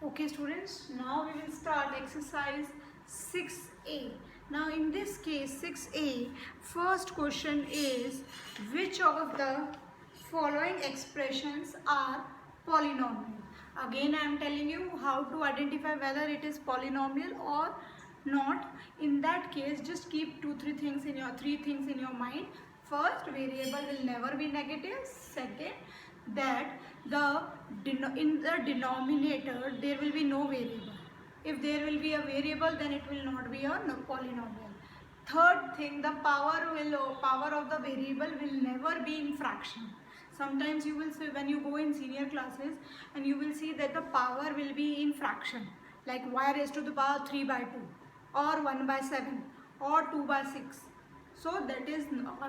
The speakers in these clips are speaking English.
Okay students, now we will start exercise 6a. Now in this case 6a, first question is which of the following expressions are polynomial? Again I am telling you how to identify whether it is polynomial or not. In that case just keep three things in your mind. First, variable will never be negative. Second, that in the denominator there will be no variable. If there will be a variable, then it will not be a polynomial. Third thing, the power of the variable will never be in fraction. Sometimes you will see when you go in senior classes and you will see that the power will be in fraction, like y raised to the power 3 by 2 or 1 by 7 or 2 by 6. So that is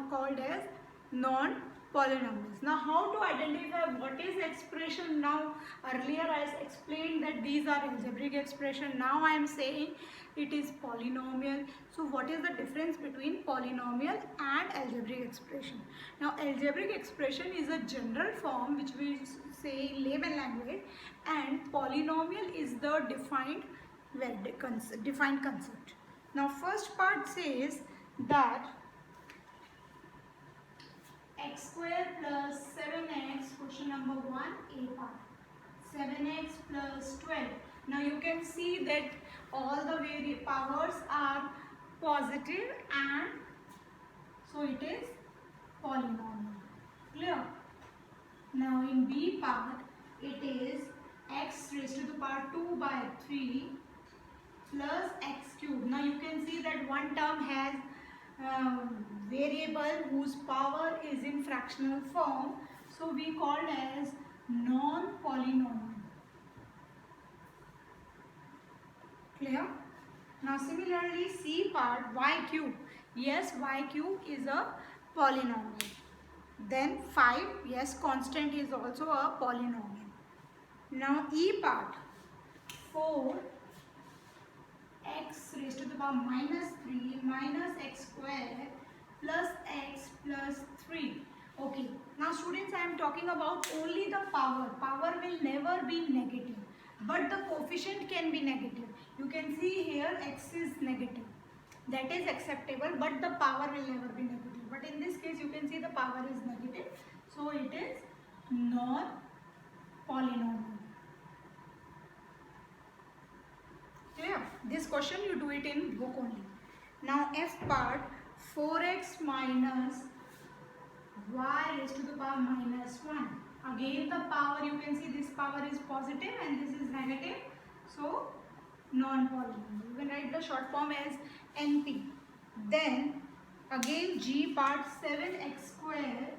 called as non-polynomials. Now how to identify what is expression? Now earlier I explained that these are algebraic expression. Now I am saying it is polynomial. So what is the difference between polynomial and algebraic expression? Now algebraic expression is a general form which we say in layman language, and polynomial is the defined concept. Now first part says that x square plus 7x, question number 1, a part. 7x plus 12. Now you can see that all the powers are positive, and so it is polynomial. Clear? Now in b part it is x raised to the power 2 by 3 plus x cube. Now you can see that one term has variable whose power is in fractional form, so we called as non-polynomial. Clear? Now similarly c part y cube. Yes, y cube is a polynomial. Then 5, yes, constant is also a polynomial. Now e part 4 x raised to the power minus 3 minus x square plus x plus 3. Okay, now students, I am talking about only the power. Power will never be negative, but the coefficient can be negative. You can see here x is negative. That is acceptable, but the power will never be negative. But in this case, you can see the power is negative. So it is non-polynomial. Clear? This question you do it in book only. Now f part 4x minus y raised to the power minus 1. Again the power, you can see this power is positive and this is negative. So non-polynomial. You can write the short form as NP. Then again g part 7x square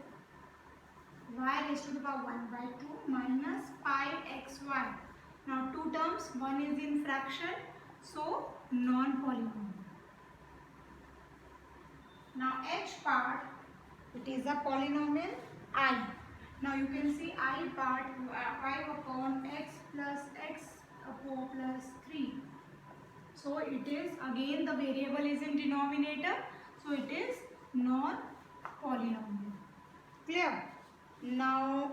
y raised to the power 1 by 2 minus 5xy. Now two terms, one is in fraction, so non-polynomial. Now h part, it is a polynomial I. Now you can see I part 5 upon x plus x upon plus 3. So it is, again the variable is in denominator, so it is non-polynomial. Clear? Now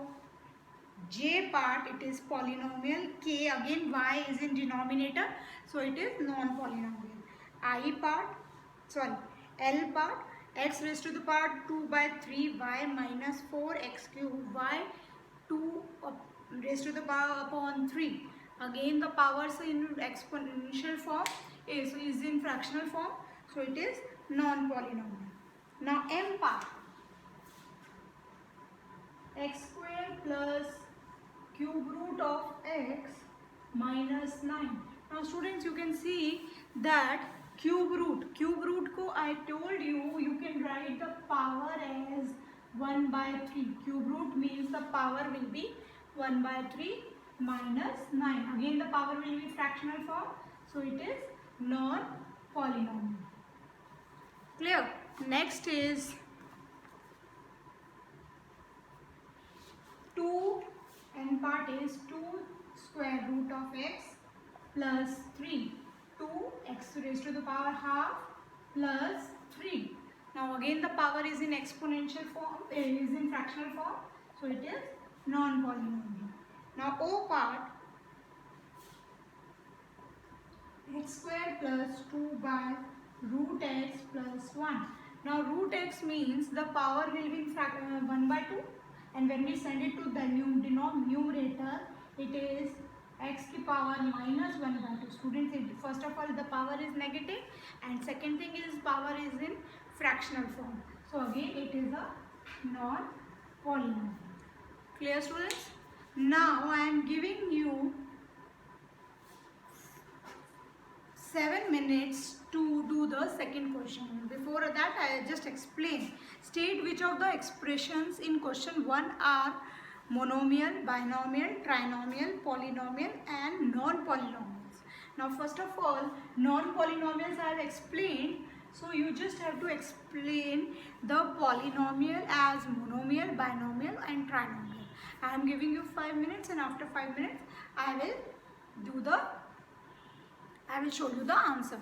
j part, it is polynomial. K, again y is in denominator, so it is non-polynomial. I part, sorry, L part, x raised to the power 2 by 3 y minus 4 x cube y 2 raised to the power upon 3. Again the powers in exponential form is in fractional form, so it is non-polynomial. Now m part, x square plus cube root of x minus 9. Now students, you can see that cube root ko I told you can write the power as 1 by 3. Cube root means the power will be 1 by 3 minus 9. Again the power will be fractional form, so it is non-polynomial. Clear? Next is 2, n part is 2 square root of x plus 3. 2x raised to the power half plus 3. Now again the power is in exponential form, is in fractional form, so it is non-polynomial. Now O part, x square plus 2 by root x plus 1. Now root x means the power will be 1 by 2, and when we send it to the numerator, it is x की power minus 1 by 2. Students, first of all the power is negative, and second thing is power is in fractional form. So again it is a non-polynomial. Clear, students? Now I am giving you 7 minutes to do the second question. Before that, I just explain. State which of the expressions in question 1 are monomial, binomial, trinomial, polynomial and non-polynomials. Now first of all, non-polynomials I have explained. So you just have to explain the polynomial as monomial, binomial and trinomial. I am giving you 5 minutes, and after 5 minutes I will show you the answer.